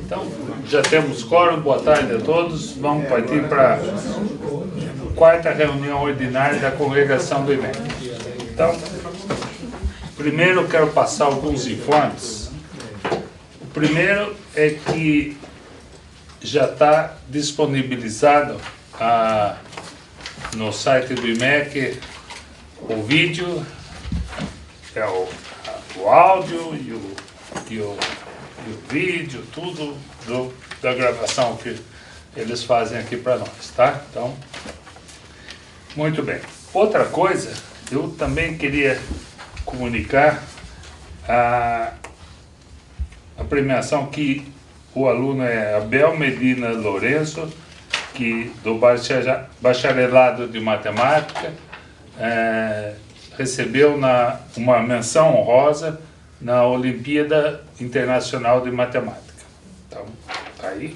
Então, já temos quórum, boa tarde a todos. Vamos partir para a quarta reunião ordinária da congregação do IMEC. Então, primeiro eu quero passar alguns informes. O primeiro é que já está disponibilizado no site do IMEC o vídeo, o áudio e o vídeo, tudo da gravação que eles fazem aqui para nós, tá? Então, muito bem. Outra coisa, eu também queria comunicar a premiação que o aluno é Abel Medina Lourenço, que do bacharelado de matemática, recebeu uma menção honrosa na Olimpíada Internacional de Matemática. Então, tá aí.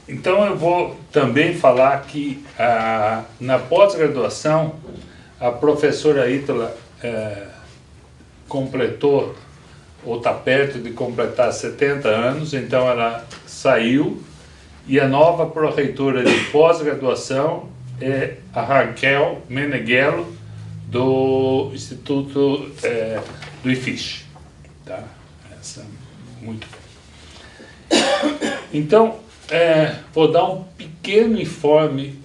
Então eu vou também falar que na pós-graduação a professora Ítala completou, ou está perto de completar 70 anos, então ela saiu, e a nova pró-reitora de pós-graduação é a Raquel Meneghello, do Instituto do IFISH. Tá? Muito bem. Então, vou dar um pequeno informe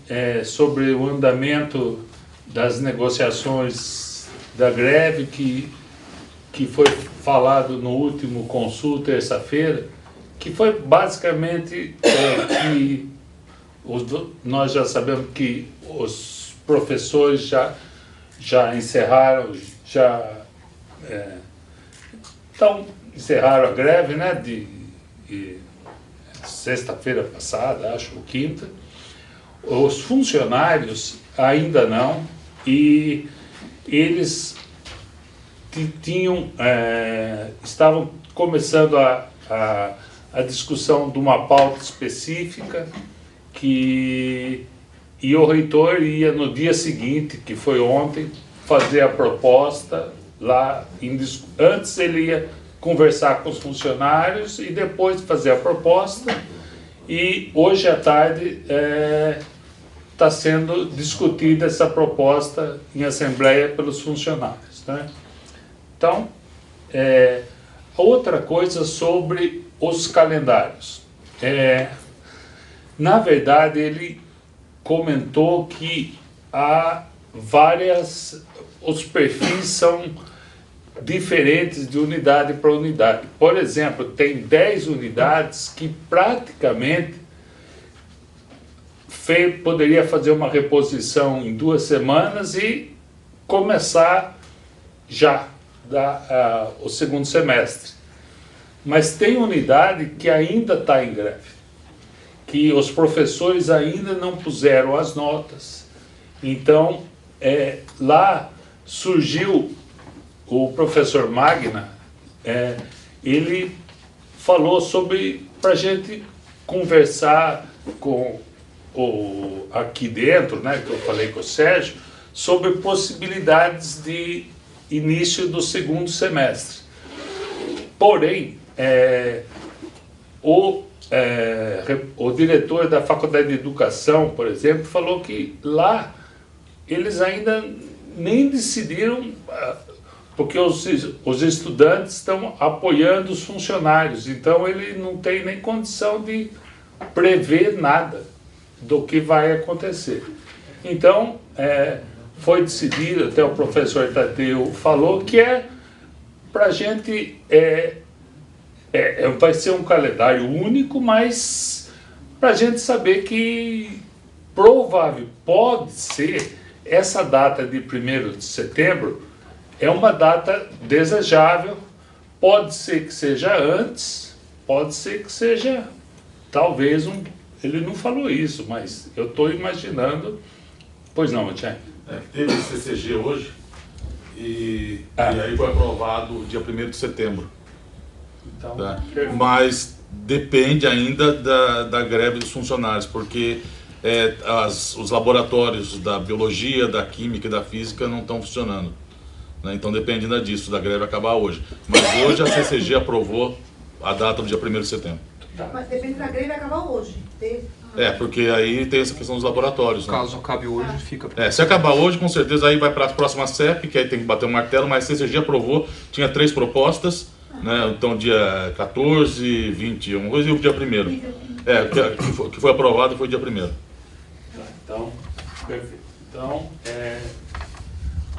sobre o andamento das negociações da greve que foi falado no último Consul, terça-feira, que foi basicamente que nós já sabemos que os professores já encerraram, encerraram a greve, né, de sexta-feira passada, acho, ou quinta. Os funcionários ainda não, e eles estavam começando a discussão de uma pauta específica e o reitor ia no dia seguinte, que foi ontem, fazer a proposta lá. Antes ele ia conversar com os funcionários e depois fazer a proposta, e hoje à tarde está sendo discutida essa proposta em assembleia pelos funcionários, né? Então, outra coisa sobre os calendários. Na verdade, ele comentou que os perfis são diferentes de unidade para unidade. Por exemplo, tem 10 unidades que praticamente poderia fazer uma reposição em 2 semanas e começar já o segundo semestre. Mas tem unidade que ainda está em greve, que os professores ainda não puseram as notas. Então, lá surgiu o professor Magna, ele falou para a gente conversar aqui dentro, né, que eu falei com o Sérgio, sobre possibilidades de início do segundo semestre. Porém, o diretor da Faculdade de Educação, por exemplo, falou que lá eles ainda nem decidiram, porque os estudantes estão apoiando os funcionários, então ele não tem nem condição de prever nada do que vai acontecer. Então, foi decidido, até o professor Tadeu falou, que para a gente vai ser um calendário único, mas para a gente saber que pode ser essa data de 1º de setembro é uma data desejável. Pode ser que seja antes, pode ser que seja talvez ele não falou isso, mas eu estou imaginando. Pois não, Tiago? Teve CCG hoje e aí foi aprovado dia 1º de setembro. Então, tá? Mas depende ainda da greve dos funcionários, porque os laboratórios da biologia, da química e da física não estão funcionando. né? Então depende ainda disso, da greve acabar hoje. Mas hoje a CCG aprovou a data do dia 1º de setembro. Mas depende da greve acabar hoje. Porque aí tem essa questão dos laboratórios. Né? Caso acabe hoje, fica... Se acabar hoje, com certeza aí vai para a próxima CEP, que aí tem que bater o martelo, mas a CCG aprovou, tinha 3 propostas, né? Então dia 14, 20, uma coisa, e o dia 1º. Que foi aprovado foi dia 1º. Então, perfeito. Então,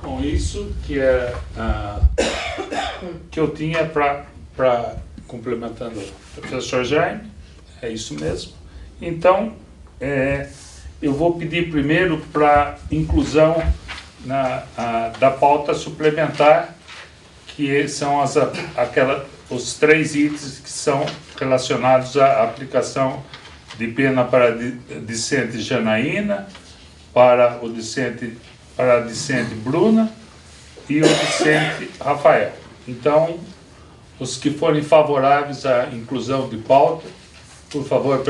com isso que é que eu tinha para complementando o professor Jaime, é isso mesmo. Então, eu vou pedir primeiro para inclusão da pauta suplementar, que são os 3 itens que são relacionados à aplicação de pena para a discente Janaína, para a discente Bruna e o discente Rafael. Então, os que forem favoráveis à inclusão de pauta, por favor,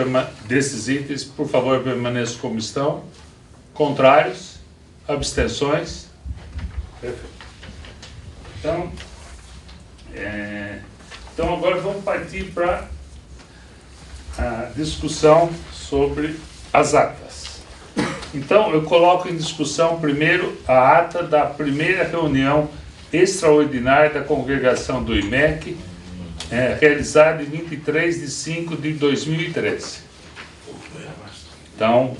desses itens, por favor, permaneçam como estão. Contrários? Abstenções? Perfeito. Então agora vamos partir para a discussão sobre as atas. Então, eu coloco em discussão primeiro a ata da primeira reunião extraordinária da congregação do IMEC, realizada em 23 de 5 de 2013. Então,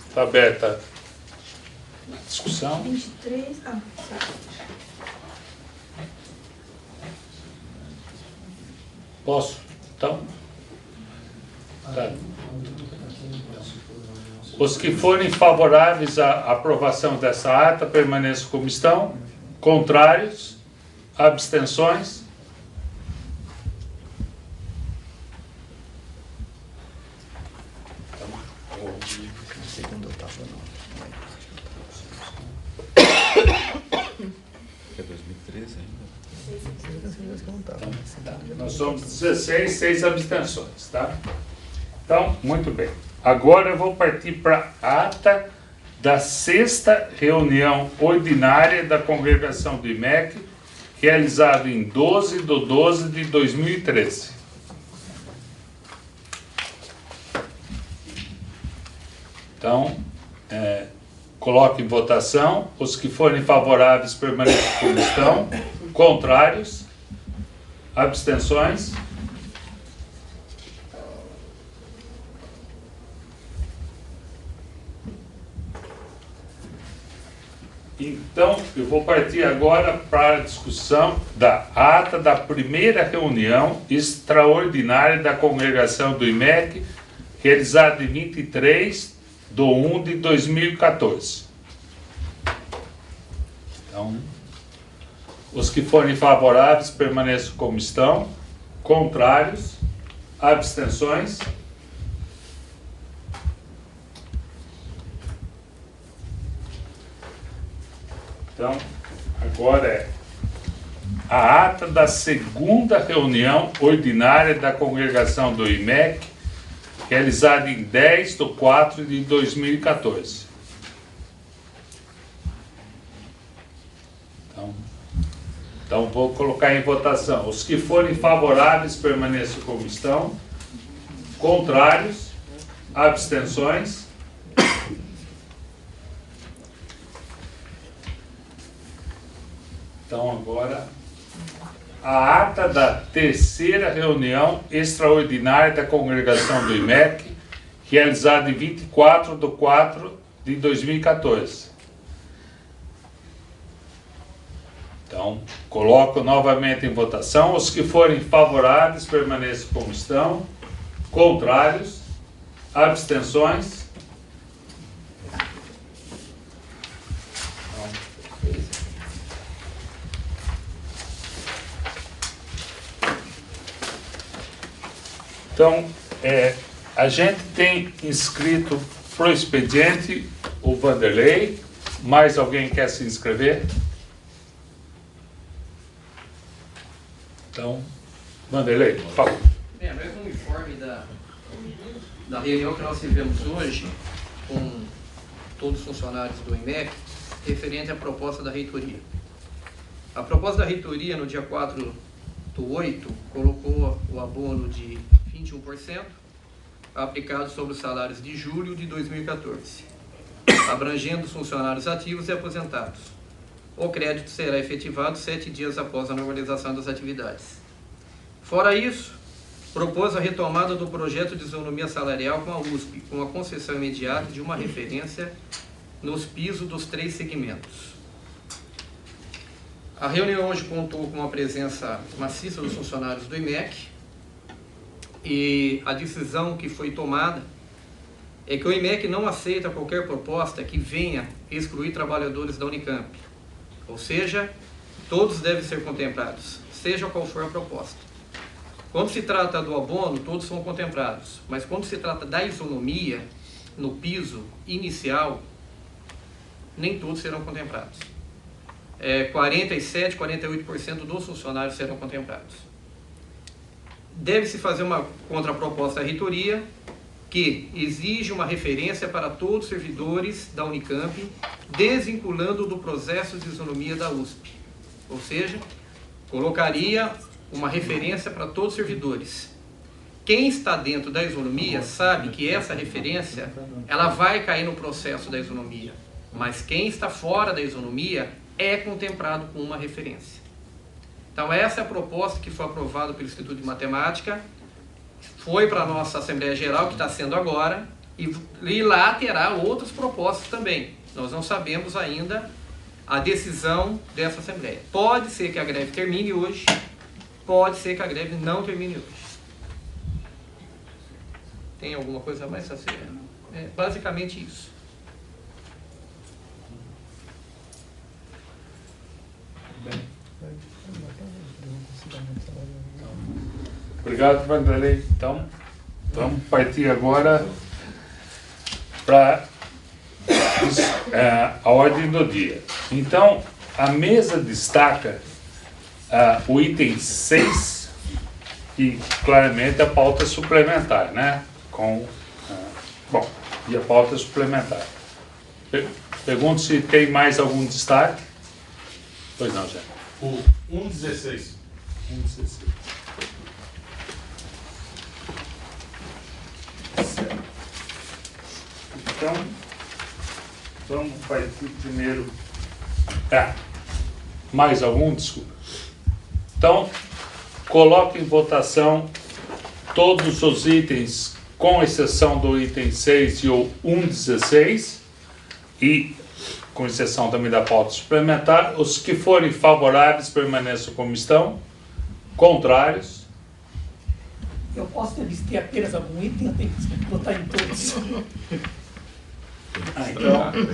está aberta a discussão. 23, Posso? Então, tá. Os que forem favoráveis à aprovação dessa ata, permaneçam como estão. Contrários? Abstenções? É 2013 ainda? Nós somos 16, 6 abstenções, tá? Então, muito bem. Agora eu vou partir para a ata da 6ª reunião ordinária da congregação do IMEC, realizada em 12 de 12 de 2013. Então, coloco em votação. Os que forem favoráveis permaneçam como estão. Contrários? Abstenções? Então, eu vou partir agora para a discussão da ata da primeira reunião extraordinária da congregação do IMEC, realizada em 23 de 1 de 2014. Então, os que forem favoráveis permaneçam como estão. Contrários? Abstenções? Então, agora a ata da 2ª reunião ordinária da congregação do IMEC, realizada em 10 de 4 de 2014. Então, vou colocar em votação. Os que forem favoráveis permaneçam como estão. Contrários? Abstenções? Então, agora, a ata da 3ª reunião extraordinária da congregação do IMEC, realizada em 24 de 4 de 2014. Então, coloco novamente em votação. Os que forem favoráveis permaneçam como estão. Contrários? Abstenções? Então, a gente tem inscrito para o expediente o Vanderlei. Mais alguém quer se inscrever? Então, Vanderlei, por favor. Bem, mais um informe da reunião que nós tivemos hoje com todos os funcionários do IMEC, referente à proposta da reitoria. A proposta da reitoria, no dia 4/8, colocou o abono de 21%, aplicado sobre os salários de julho de 2014, abrangendo os funcionários ativos e aposentados. O crédito será efetivado 7 dias após a normalização das atividades. Fora isso, propôs a retomada do projeto de isonomia salarial com a USP, com a concessão imediata de uma referência nos pisos dos 3 segmentos. A reunião hoje contou com a presença maciça dos funcionários do IMEC, e a decisão que foi tomada é que o IMEC não aceita qualquer proposta que venha excluir trabalhadores da Unicamp. Ou seja, todos devem ser contemplados, seja qual for a proposta. Quando se trata do abono, todos são contemplados, mas quando se trata da isonomia, no piso inicial, nem todos serão contemplados. 47%, 48% dos funcionários serão contemplados. Deve-se fazer uma contraproposta à reitoria que exige uma referência para todos os servidores da Unicamp, desvinculando do processo de isonomia da USP. Ou seja, colocaria uma referência para todos os servidores. Quem está dentro da isonomia sabe que essa referência ela vai cair no processo da isonomia, mas quem está fora da isonomia é contemplado com uma referência. Então essa é a proposta que foi aprovada pelo Instituto de Matemática, foi para a nossa Assembleia Geral, que está sendo agora, e lá terá outras propostas também. Nós não sabemos ainda a decisão dessa Assembleia. Pode ser que a greve termine hoje, pode ser que a greve não termine hoje. Tem alguma coisa mais a ser? É basicamente isso. Obrigado, Vanderlei. Então, vamos partir agora para a ordem do dia. Então, a mesa destaca o item 6, que claramente é a pauta suplementar, né? Bom, e a pauta suplementar. Pergunto se tem mais algum destaque. Pois não, Zé. O 116. 116. Certo. Então, vamos partir primeiro. Mais algum? Desculpa. Então, coloque em votação todos os itens, com exceção do item 6 e o 116, e com exceção também da pauta suplementar. Os que forem favoráveis permaneçam como estão, contrários. Eu posso ter apenas algum item, eu tenho que botar em todos.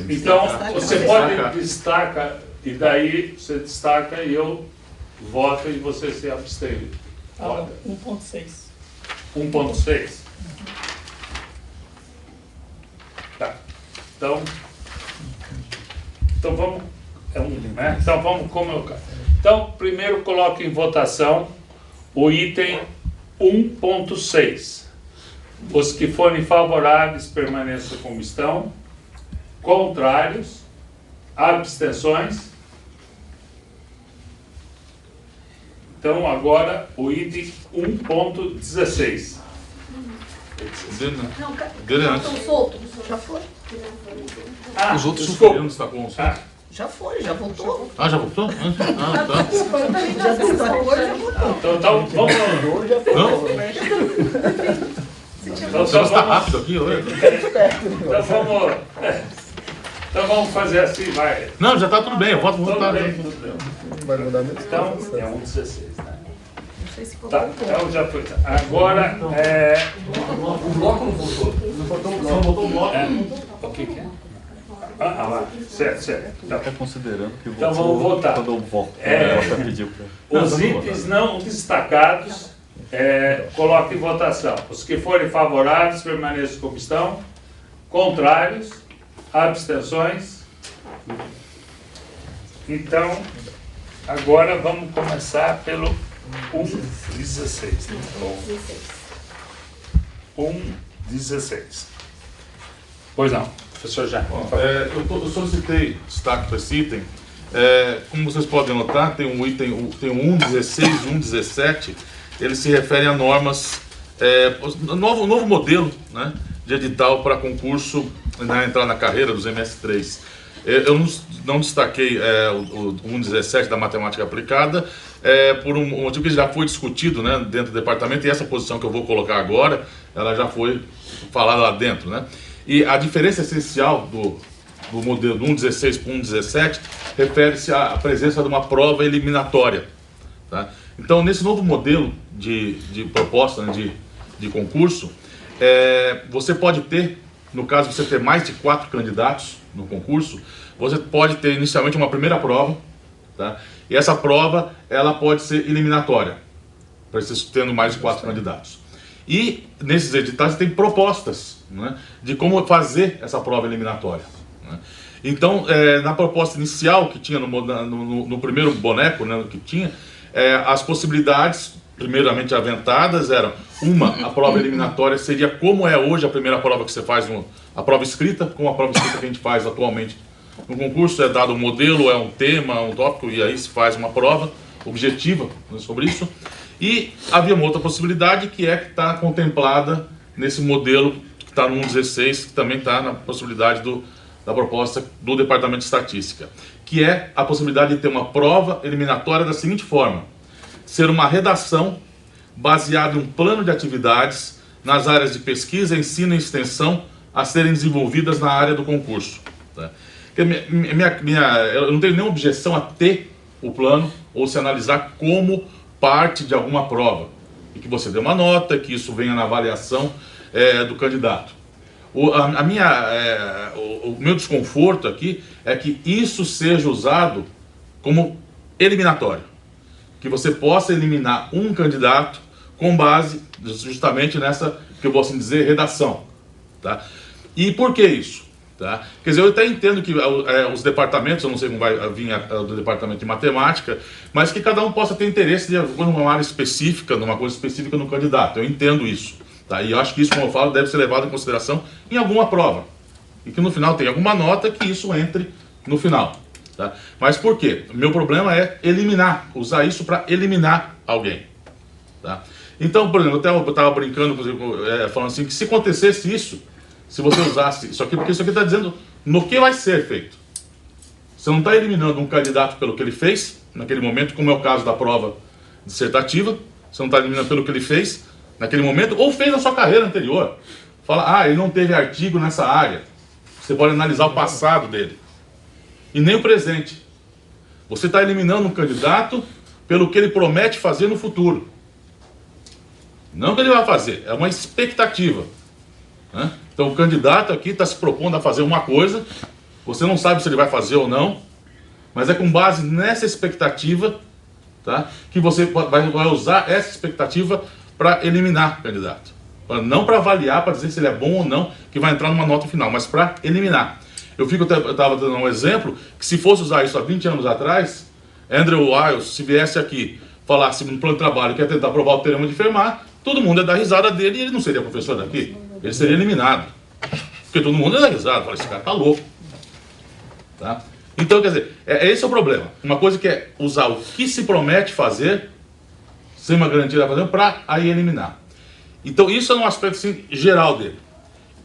Então você pode destacar, e daí você destaca e eu voto e você se abstém. Ah, 1.6. 1.6? Tá. Então vamos. Né? Então vamos colocar. Então, primeiro coloque em votação o item 1.6. Os que forem favoráveis permaneçam como estão. Contrários? Abstenções? Então, agora o item 1.16. Não, estão soltos. Já foi. Os outros desculpa. não está com Já foi, já voltou. Ah, já voltou? Ah, tá. Desculpa, eu também já fiz essa coisa, já voltou. Então vamos. Não? Então, Você está rápido aqui, olha. Então vamos fazer assim, vai. Não, já está tudo bem, eu voto Tudo votar. bem, tudo bem. Vai mudar mesmo? Então, é 1.16, né? Não sei se Tá, então já foi. Agora, O bloco não voltou. Só votou o bloco. o que é? Lá, certo. Então, Está considerando que Então vamos votar. Quando eu volto, ela pediu para... os itens não destacados, coloque em votação. Os que forem favoráveis, permaneçam como estão. Contrários, abstenções. Então, agora vamos começar pelo 1.16. 1.16. Pois não, professor Jaime. Eu solicitei destaque para esse item, Como vocês podem notar, tem um item, tem um 1.16 e um 1.17, eles se referem a normas, novo modelo, né, de edital para concurso na entrada na carreira dos MS3. Eu não destaquei o 1.17 da matemática aplicada, por um motivo que já foi discutido, né, dentro do departamento, e essa posição que eu vou colocar agora, ela já foi falada lá dentro, né? E a diferença essencial do modelo do 1.16 para o 1.17 refere-se à presença de uma prova eliminatória, tá? Então, nesse novo modelo de proposta, né, de concurso, você pode ter, no caso de você ter mais de 4 candidatos no concurso, você pode ter inicialmente uma primeira prova, tá? E essa prova, ela pode ser eliminatória, para você tendo mais de 4 candidatos. E nesses editais tem propostas, né, de como fazer essa prova eliminatória, né? Então, na proposta inicial que tinha no primeiro boneco, né, que tinha, as possibilidades, primeiramente aventadas, eram: a prova eliminatória seria como é hoje a primeira prova que você faz, a prova escrita, como a prova escrita que a gente faz atualmente no concurso, é dado um modelo, é um tema, um tópico, e aí se faz uma prova objetiva, né, sobre isso. E havia uma outra possibilidade que está contemplada nesse modelo que está no 1.16, que também está na possibilidade da proposta do Departamento de Estatística, que é a possibilidade de ter uma prova eliminatória da seguinte forma: ser uma redação baseada em um plano de atividades nas áreas de pesquisa, ensino e extensão a serem desenvolvidas na área do concurso, tá? Eu não tenho nenhuma objeção a ter o plano ou se analisar como parte de alguma prova, e que você dê uma nota, que isso venha na avaliação do candidato. O meu desconforto aqui é que isso seja usado como eliminatório, que você possa eliminar um candidato com base justamente nessa, que eu vou assim dizer, redação, tá? E por que isso? Tá? Quer dizer, eu até entendo que os departamentos, eu não sei como vai vir do departamento de matemática, mas que cada um possa ter interesse de uma área específica, numa coisa específica no candidato. Eu entendo isso, tá? E eu acho que isso, como eu falo, deve ser levado em consideração em alguma prova, e que no final tenha alguma nota que isso entre no final, tá? Mas por quê? O meu problema é eliminar, usar isso para eliminar alguém, tá? Então, por exemplo, eu estava brincando, falando assim, que se acontecesse isso, se você usasse isso aqui, porque isso aqui está dizendo no que vai ser feito. Você não está eliminando um candidato pelo que ele fez, naquele momento, como é o caso da prova dissertativa. Você não está eliminando pelo que ele fez naquele momento, ou fez na sua carreira anterior. Fala, ele não teve artigo nessa área. Você pode analisar o passado dele. E nem o presente. Você está eliminando um candidato pelo que ele promete fazer no futuro. Não o que ele vai fazer, é uma expectativa, né? Então o candidato aqui está se propondo a fazer uma coisa, você não sabe se ele vai fazer ou não, mas é com base nessa expectativa, tá, que você vai usar essa expectativa para eliminar o candidato. Não para avaliar, para dizer se ele é bom ou não, que vai entrar numa nota final, mas para eliminar. Eu estava dando um exemplo, que se fosse usar isso há 20 anos atrás, Andrew Wiles, se viesse aqui, falasse no plano de trabalho que ia tentar provar o teorema de Fermat, todo mundo ia dar risada dele e ele não seria professor daqui. Ele seria eliminado. Porque todo mundo ia dar risada. Fala, esse cara tá louco. Tá? Então, quer dizer, esse é o problema. Uma coisa que é usar o que se promete fazer, sem uma garantia de fazer, para aí eliminar. Então, isso é um aspecto assim, geral dele.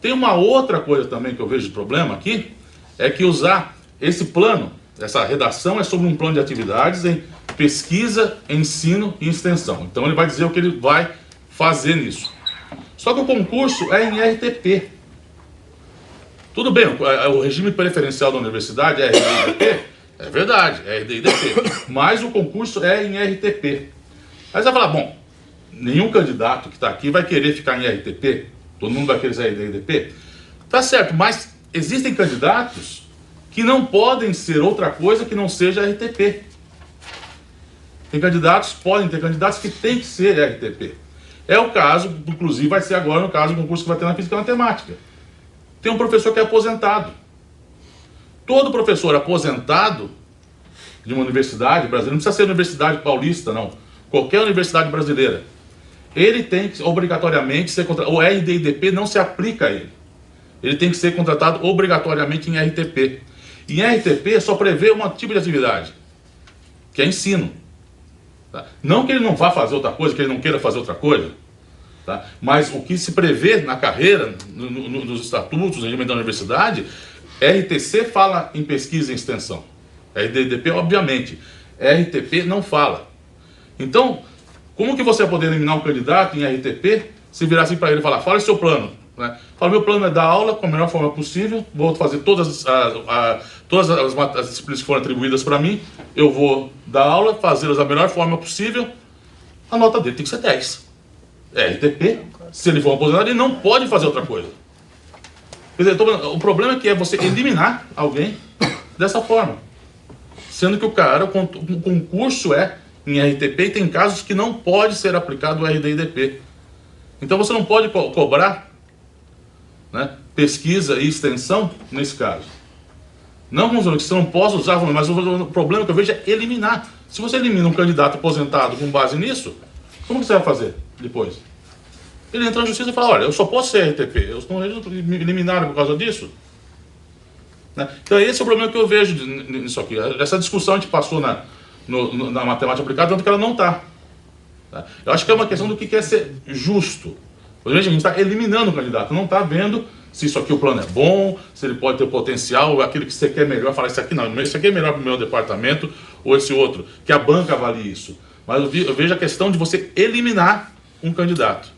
Tem uma outra coisa também que eu vejo de problema aqui, é que usar esse plano, essa redação é sobre um plano de atividades em pesquisa, ensino e extensão. Então, ele vai dizer o que ele vai fazer nisso. Só que o concurso é em RTP. Tudo bem, o regime preferencial da universidade é RD/IDP? É verdade, é RD/IDP. Mas o concurso é em RTP. Aí você vai falar, bom, nenhum candidato que está aqui vai querer ficar em RTP. Todo mundo vai querer ser RD/IDP. Tá certo, mas existem candidatos que não podem ser outra coisa que não seja RTP. Podem ter candidatos que têm que ser RTP. É o caso, inclusive vai ser agora no caso do concurso que vai ter na Física e Matemática. Tem um professor que é aposentado. Todo professor aposentado de uma universidade brasileira, não precisa ser universidade paulista, não. Qualquer universidade brasileira. Ele tem que obrigatoriamente ser contratado. O RD/IDP não se aplica a ele. Ele tem que ser contratado obrigatoriamente em RTP. Em RTP só prevê um tipo de atividade, que é ensino. Tá? Não que ele não vá fazer outra coisa, que ele não queira fazer outra coisa, tá? Mas o que se prevê na carreira, nos estatutos, no regimento da universidade, RTC fala em pesquisa e extensão. RDDP, obviamente. RTP não fala. Então, como que você vai poder eliminar um candidato em RTP se virar assim para ele e falar, fala o seu plano? Né? Fala, meu plano é dar aula com a melhor forma possível, vou fazer todas as disciplinas que foram atribuídas para mim, eu vou dar aula, fazê-las da melhor forma possível, a nota dele tem que ser 10. RTP, se ele for um aposentado, ele não pode fazer outra coisa. Quer dizer, o problema é que é você eliminar alguém dessa forma. Sendo que o concurso é em RTP e tem casos que não pode ser aplicado o RDIDP. Então você não pode cobrar, né, pesquisa e extensão nesse caso. Não, que você não possa usar, mas o problema que eu vejo é eliminar. Se você elimina um candidato aposentado com base nisso, como que você vai fazer depois? Ele entra na justiça e fala, olha, eu só posso ser RTP, eles me eliminaram por causa disso. Né? Então esse é o problema que eu vejo nisso aqui. Essa discussão a gente passou na matemática aplicada, tanto que ela não está. Tá? Eu acho que é uma questão do que quer ser justo. Por exemplo, a gente está eliminando o candidato, não está vendo se isso aqui o plano é bom, se ele pode ter potencial, aquilo que você quer melhor, falar isso aqui não, isso aqui é melhor para o meu departamento, ou esse outro, que a banca avalie isso. Mas eu vejo a questão de você eliminar um candidato.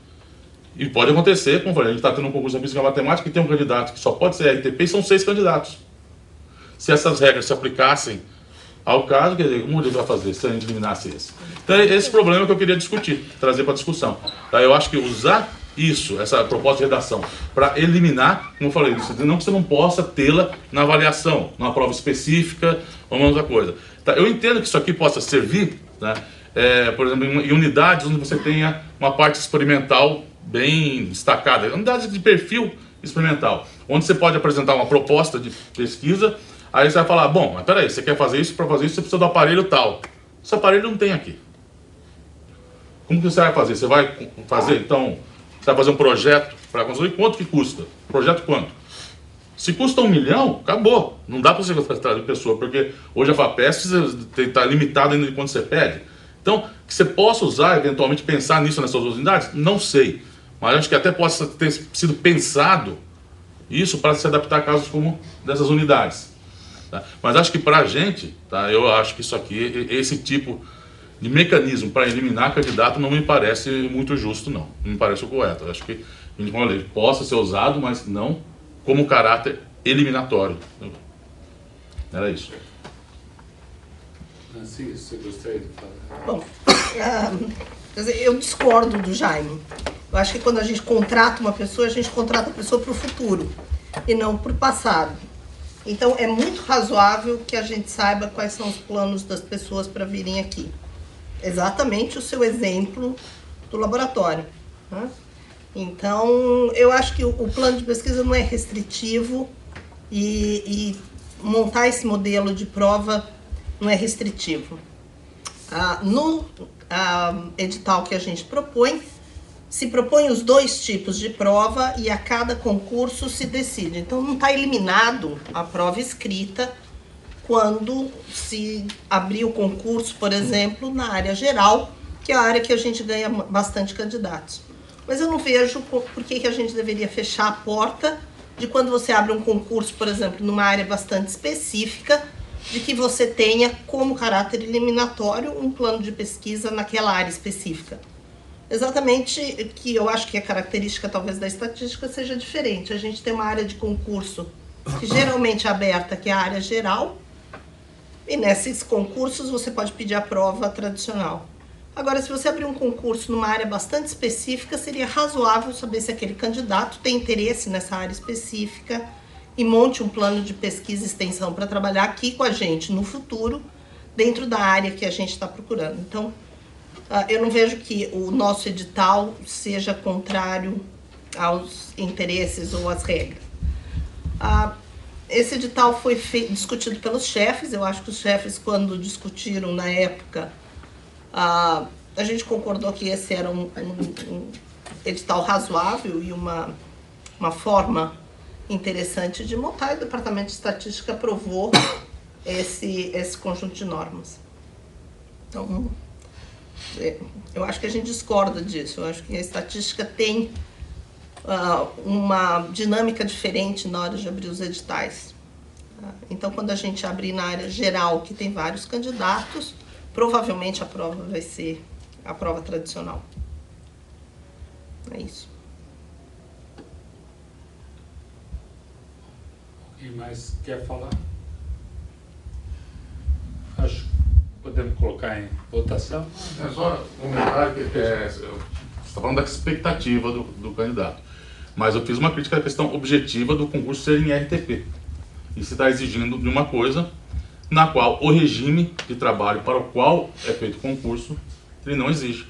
E pode acontecer, como eu falei, a gente está tendo um concurso de física matemática que tem um candidato que só pode ser RTP e são 6 candidatos. Se essas regras se aplicassem ao caso, quer dizer, como ele vai fazer se a gente eliminasse esse? Então é esse problema que eu queria discutir, trazer para discussão. Tá? Eu acho que usar isso, essa proposta de redação, para eliminar, como eu falei, não que você não possa tê-la na avaliação, numa prova específica ou uma outra coisa. Tá? Eu entendo que isso aqui possa servir, né, por exemplo, em unidades onde você tenha uma parte experimental bem destacada, unidades de perfil experimental, onde você pode apresentar uma proposta de pesquisa. Aí você vai falar, bom, mas peraí, você quer fazer isso, para fazer isso você precisa do aparelho tal. Esse aparelho não tem aqui. Como que você vai fazer? Você vai fazer, então, você vai fazer um projeto para construir, quanto que custa? Projeto quanto? Se custa 1 milhão, acabou. Não dá para você trazer pessoa, porque hoje a FAPESP está limitada ainda de quanto você pede. Então, que você possa usar, eventualmente, pensar nisso nessas outras unidades, não sei. Mas acho que até possa ter sido pensado isso para se adaptar a casos como dessas unidades. Tá? Mas acho que para a gente, tá, eu acho que isso aqui, esse tipo de mecanismo para eliminar candidato não me parece muito justo, não. Não me parece o correto. Eu acho que, como eu falei, possa ser usado, mas não como caráter eliminatório. Era isso. Sim, você gostaria de falar? Bom, quer dizer, eu discordo do Jaime. Eu acho que quando a gente contrata uma pessoa, a gente contrata a pessoa para o futuro e não para o passado. Então, é muito razoável que a gente saiba quais são os planos das pessoas para virem aqui. Exatamente o seu exemplo do laboratório. Né? Então, eu acho que o plano de pesquisa não é restritivo e montar esse modelo de prova não é restritivo. No edital que a gente propõe, se propõe os 2 tipos de prova e a cada concurso se decide. Então, não está eliminado a prova escrita quando se abrir o concurso, por exemplo, na área geral, que é a área que a gente ganha bastante candidatos. Mas eu não vejo por que a gente deveria fechar a porta de quando você abre um concurso, por exemplo, numa área bastante específica, de que você tenha como caráter eliminatório um plano de pesquisa naquela área específica. Exatamente que eu acho que a característica talvez da estatística seja diferente. A gente tem uma área de concurso que geralmente é aberta, que é a área geral, e nesses concursos você pode pedir a prova tradicional. Agora, se você abrir um concurso numa área bastante específica, seria razoável saber se aquele candidato tem interesse nessa área específica e monte um plano de pesquisa e extensão para trabalhar aqui com a gente no futuro, dentro da área que a gente está procurando. Então, eu não vejo que o nosso edital seja contrário aos interesses ou às regras. Esse edital foi discutido pelos chefes. Eu acho que os chefes, quando discutiram na época, a gente concordou que esse era um edital razoável e uma forma interessante de montar, e o Departamento de Estatística aprovou esse conjunto de normas. Então, eu acho que a gente discorda disso. Eu acho que a estatística tem uma dinâmica diferente na hora de abrir os editais. Então, quando a gente abrir na área geral, que tem vários candidatos, provavelmente a prova vai ser a prova tradicional. É isso. Quem mais quer falar? Acho que podemos colocar em votação. É só um comentário que você está falando da expectativa do candidato. Mas eu fiz uma crítica à questão objetiva do concurso ser em RTP. E se está exigindo de uma coisa na qual o regime de trabalho para o qual é feito o concurso, ele não exige.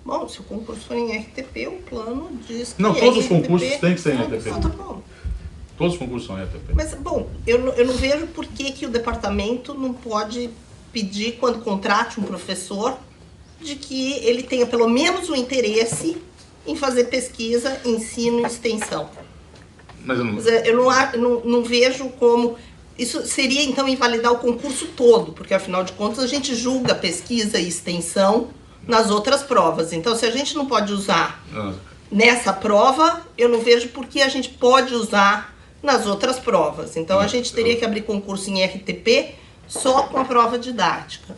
Bom, se o concurso for em RTP, o plano diz que Não, é todos os RTP. concursos têm que ser em RTP. Então, tá bom. Todos os concursos são em RTP. Mas, bom, eu não vejo por que o departamento não pode pedir, quando contrate um professor, de que ele tenha pelo menos o interesse em fazer pesquisa, ensino e extensão. Mas Eu não vejo como... Isso seria, então, invalidar o concurso todo, porque, afinal de contas, a gente julga pesquisa e extensão nas outras provas. Então, se a gente não pode usar nessa prova, eu não vejo por que a gente pode usar nas outras provas. Então, a gente teria que abrir concurso em RTP só com a prova didática.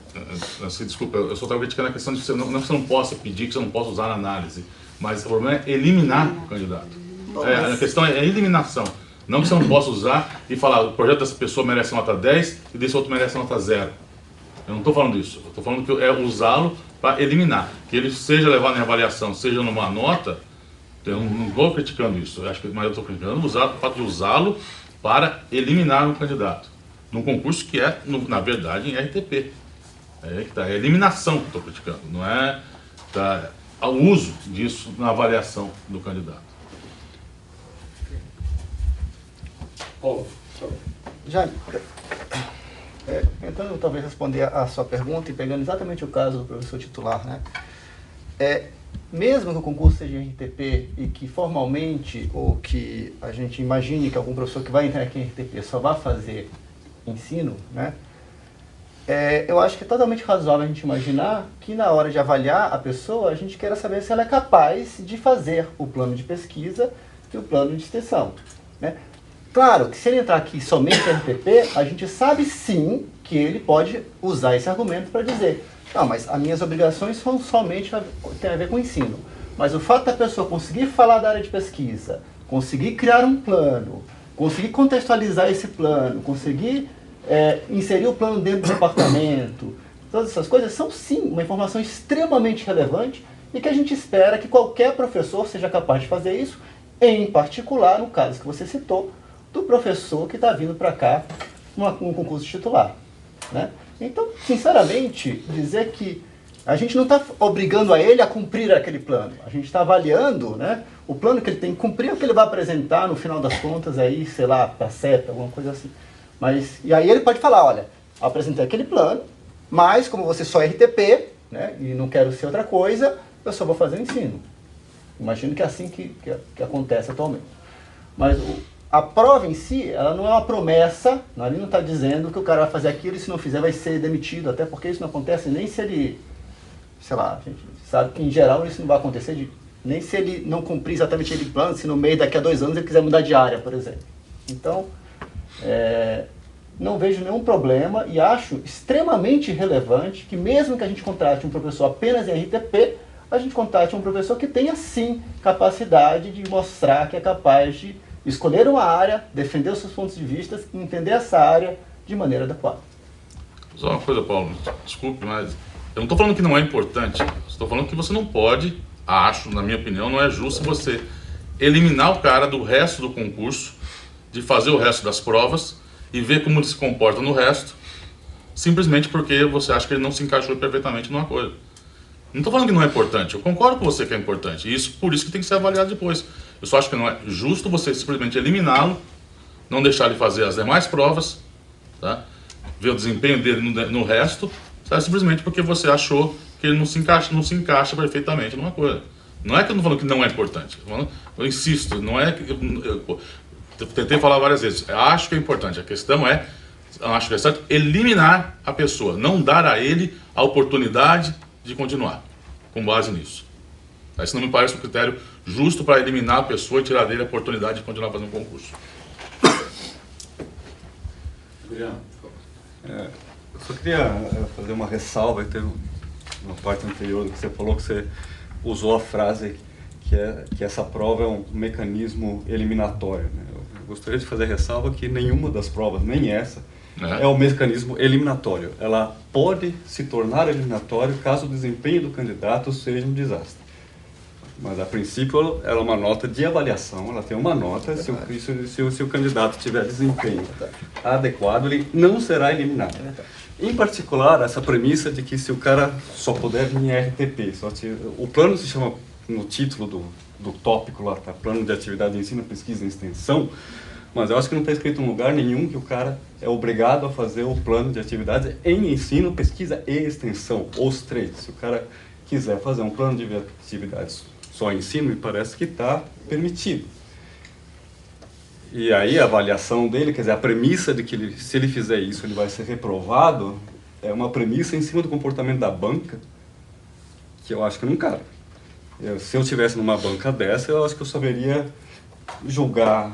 Assim, desculpa, eu só estava criticando a questão de não que você não possa pedir, que você não possa usar na análise, mas o problema é eliminar o candidato. Bom, A questão é a eliminação. Não que você não possa usar e falar, o projeto dessa pessoa merece nota 10 e desse outro merece nota 0. Eu não estou falando isso. Eu estou falando que é usá-lo para eliminar. Que ele seja levado em avaliação, seja numa nota, eu não estou criticando isso. Mas eu estou criticando o fato de usá-lo para eliminar um candidato. Num concurso que é, na verdade, em RTP. É que tá, é a eliminação que estou criticando, não é o uso disso na avaliação do candidato. Jaime, tentando talvez responder a sua pergunta e pegando exatamente o caso do professor titular, né? Mesmo que o concurso seja em RTP e que formalmente, ou que a gente imagine que algum professor que vai entrar aqui em RTP só vai fazer ensino, né? Eu acho que é totalmente razoável a gente imaginar que na hora de avaliar a pessoa, a gente queira saber se ela é capaz de fazer o plano de pesquisa e o plano de extensão, né? Claro que se ele entrar aqui somente em RTP, a gente sabe sim que ele pode usar esse argumento para dizer: não, mas as minhas obrigações são somente tem a ver com o ensino. Mas o fato da pessoa conseguir falar da área de pesquisa, conseguir criar um plano, conseguir contextualizar esse plano, conseguir inserir o plano dentro do departamento, todas essas coisas são sim uma informação extremamente relevante e que a gente espera que qualquer professor seja capaz de fazer isso, em particular, no caso que você citou, do professor que está vindo para cá num concurso titular, né? Então, sinceramente, dizer que a gente não está obrigando a ele a cumprir aquele plano. A gente está avaliando, né, o plano que ele tem que cumprir, o que ele vai apresentar no final das contas, aí, sei lá, para a CEP, alguma coisa assim. E aí ele pode falar: olha, apresentei aquele plano, mas como você só é RTP, né, e não quero ser outra coisa, eu só vou fazer o ensino. Imagino que é assim que acontece atualmente. Mas a prova em si, ela não é uma promessa, ali não está dizendo que o cara vai fazer aquilo e se não fizer vai ser demitido, até porque isso não acontece nem se ele, sei lá, a gente sabe que em geral isso não vai acontecer, nem se ele não cumprir exatamente aquele plano, se no meio daqui a 2 anos ele quiser mudar de área, por exemplo. Então, não vejo nenhum problema e acho extremamente relevante que mesmo que a gente contrate um professor apenas em RTP, a gente contrate um professor que tenha sim capacidade de mostrar que é capaz de escolher uma área, defender os seus pontos de vista e entender essa área de maneira adequada. Só uma coisa, Paulo, desculpe, mas eu não estou falando que não é importante, estou falando que você não pode, acho, na minha opinião, não é justo você eliminar o cara do resto do concurso, de fazer o resto das provas e ver como ele se comporta no resto, simplesmente porque você acha que ele não se encaixou perfeitamente numa coisa. Não estou falando que não é importante, eu concordo com você que é importante, e por isso que tem que ser avaliado depois. Eu só acho que não é justo você simplesmente eliminá-lo, não deixar ele fazer as demais provas, tá? Ver o desempenho dele no resto, tá? Simplesmente porque você achou que ele não se encaixa perfeitamente numa coisa. Não é que eu não estou falando que não é importante, eu insisto, não é que eu tentei falar várias vezes, eu acho que é importante, a questão é, eu acho que é certo, eliminar a pessoa, não dar a ele a oportunidade de continuar, com base nisso. Esse não me parece um critério justo para eliminar a pessoa e tirar dele a oportunidade de continuar fazendo concurso. Adriano, eu só queria fazer uma ressalva, teve uma parte anterior do que você falou, que você usou a frase que essa prova é um mecanismo eliminatório, né? Eu gostaria de fazer a ressalva que nenhuma das provas, nem essa, é um mecanismo eliminatório. Ela pode se tornar eliminatório caso o desempenho do candidato seja um desastre. Mas, a princípio, ela é uma nota de avaliação, ela tem uma nota, se o candidato tiver desempenho adequado, ele não será eliminado. Em particular, essa premissa de que se o cara só puder vir em RTP, o plano se chama, no título do tópico lá, tá? Plano de Atividade de Ensino, Pesquisa e Extensão, mas eu acho que não está escrito em lugar nenhum que o cara é obrigado a fazer o plano de atividades em ensino, pesquisa e extensão, os três. Se o cara quiser fazer um plano de atividades só ensino, me parece que está permitido. E aí a avaliação dele, quer dizer, a premissa de que se ele fizer isso ele vai ser reprovado, é uma premissa em cima do comportamento da banca, que eu acho que não cabe. Se eu estivesse numa banca dessa, eu acho que eu saberia julgar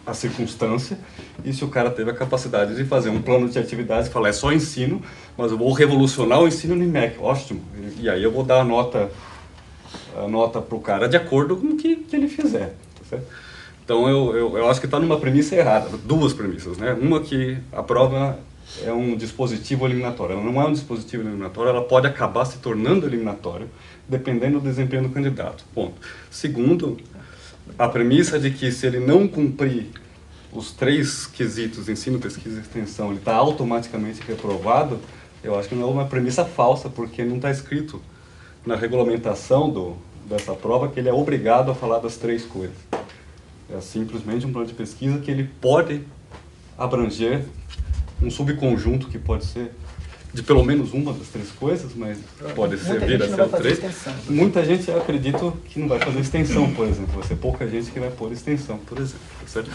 a circunstância, e se o cara teve a capacidade de fazer um plano de atividades e falar, é só ensino, mas eu vou revolucionar o ensino no IMEC, ótimo. E aí eu vou dar a nota para o cara de acordo com o que ele fizer. Tá certo? Então eu acho que está numa premissa errada, duas premissas, né? Uma que a prova é um dispositivo eliminatório, ela não é um dispositivo eliminatório, ela pode acabar se tornando eliminatório, dependendo do desempenho do candidato, ponto. Segundo, a premissa de que se ele não cumprir os três quesitos, ensino, pesquisa e extensão, ele está automaticamente reprovado, eu acho que não é uma premissa falsa, porque não está escrito na regulamentação dessa prova que ele é obrigado a falar das três coisas. É simplesmente um plano de pesquisa que ele pode abranger um subconjunto que pode ser de pelo menos uma das três coisas, mas pode vir a ser três. Muita gente acredita que não vai fazer extensão, por exemplo. Vai ser pouca gente que vai pôr extensão, por exemplo. Certo?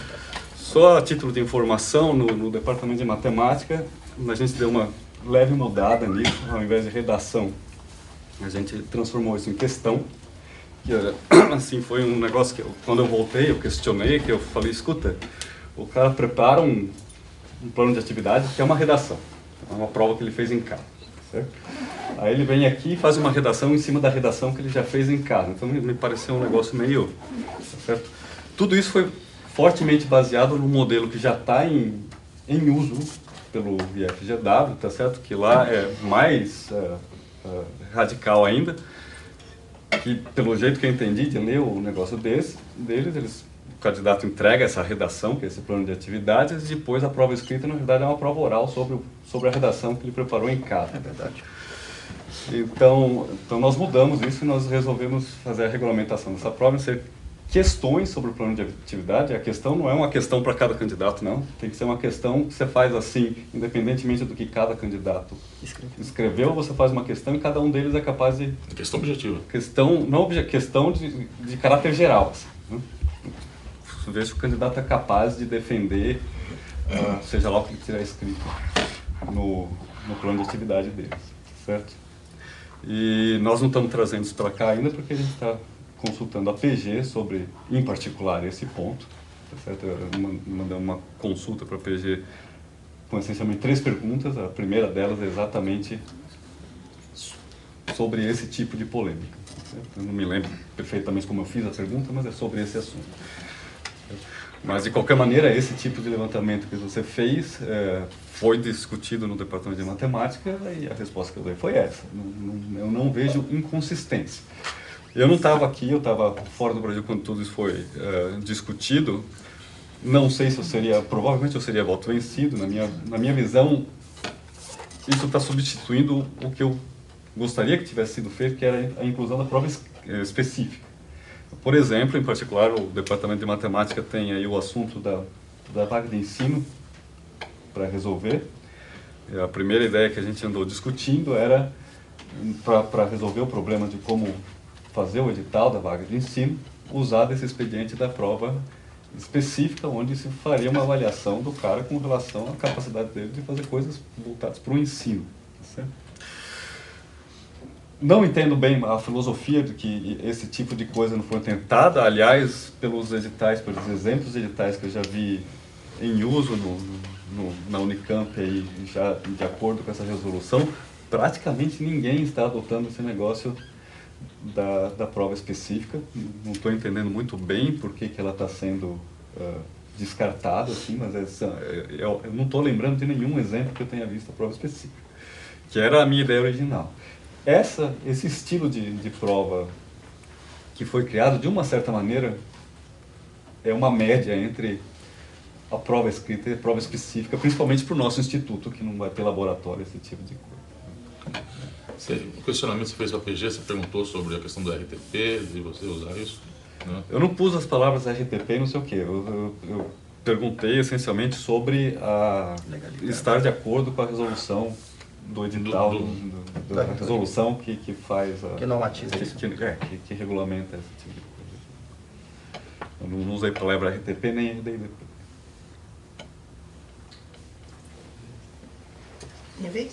Só a título de informação, no departamento de matemática, a gente deu uma leve mudada nisso, ao invés de redação. A gente transformou isso em questão, que assim foi um negócio que quando eu voltei, eu questionei, que eu falei, escuta, o cara prepara um plano de atividade que é uma redação, é uma prova que ele fez em casa, certo? Aí ele vem aqui e faz uma redação em cima da redação que ele já fez em casa, então me pareceu um negócio meio, certo? Tudo isso foi fortemente baseado no modelo que já está em uso pelo IFGW, tá certo? Que lá é mais radical ainda, que pelo jeito que eu entendi de ler o negócio deles, o candidato entrega essa redação, que é esse plano de atividades, e depois a prova escrita, na verdade, é uma prova oral sobre a redação que ele preparou em casa. É verdade. Então nós mudamos isso e nós resolvemos fazer a regulamentação dessa prova, ser questões sobre o plano de atividade. A questão não é uma questão para cada candidato, não. Tem que ser uma questão que você faz assim, independentemente do que cada candidato escreveu, você faz uma questão e cada um deles é capaz de... Questão objetiva. Questão de caráter geral. Assim, né? Ver se o candidato é capaz de defender, seja lá o que ele tiver escrito no plano de atividade deles, certo? E nós não estamos trazendo isso para cá ainda porque a gente está consultando a PG sobre, em particular, esse ponto, tá certo? Eu mandei uma consulta para a PG com essencialmente 3 perguntas. A primeira delas é exatamente sobre esse tipo de polêmica. Tá, eu não me lembro perfeitamente como eu fiz a pergunta, mas é sobre esse assunto. Mas, de qualquer maneira, esse tipo de levantamento que você fez foi discutido no departamento de matemática e a resposta que eu dei foi essa. Eu não vejo inconsistência. Eu não estava aqui, eu estava fora do Brasil quando tudo isso foi discutido. Não sei se provavelmente eu seria voto vencido. Na minha visão, isso está substituindo o que eu gostaria que tivesse sido feito, que era a inclusão da prova específica. Por exemplo, em particular, o departamento de matemática tem aí o assunto da vaga de ensino para resolver. A primeira ideia que a gente andou discutindo era para resolver o problema de como fazer o edital da vaga de ensino, usar desse expediente da prova específica onde se faria uma avaliação do cara com relação à capacidade dele de fazer coisas voltadas para o ensino. Tá certo? Não entendo bem a filosofia de que esse tipo de coisa não foi tentada, aliás, pelos editais, pelos exemplos de editais que eu já vi em uso na Unicamp, aí, já de acordo com essa resolução, praticamente ninguém está adotando esse negócio da prova específica. Não estou entendendo muito bem por que ela está sendo descartada, assim, mas eu não estou lembrando de nenhum exemplo que eu tenha visto a prova específica, que era a minha ideia original. Esse estilo de prova que foi criado, de uma certa maneira, é uma média entre a prova escrita e a prova específica, principalmente para o nosso instituto, que não vai ter laboratório, esse tipo de coisa. O questionamento que você fez para a PG, você perguntou sobre a questão do RTP, de você usar isso? Né? Eu não pus as palavras RTP e não sei o quê. Eu perguntei essencialmente sobre estar de acordo com a resolução do edital, da resolução que faz que normatiza isso. Que regulamenta esse tipo de coisa. Eu não usei a palavra RTP nem RDIDP. Minha vez?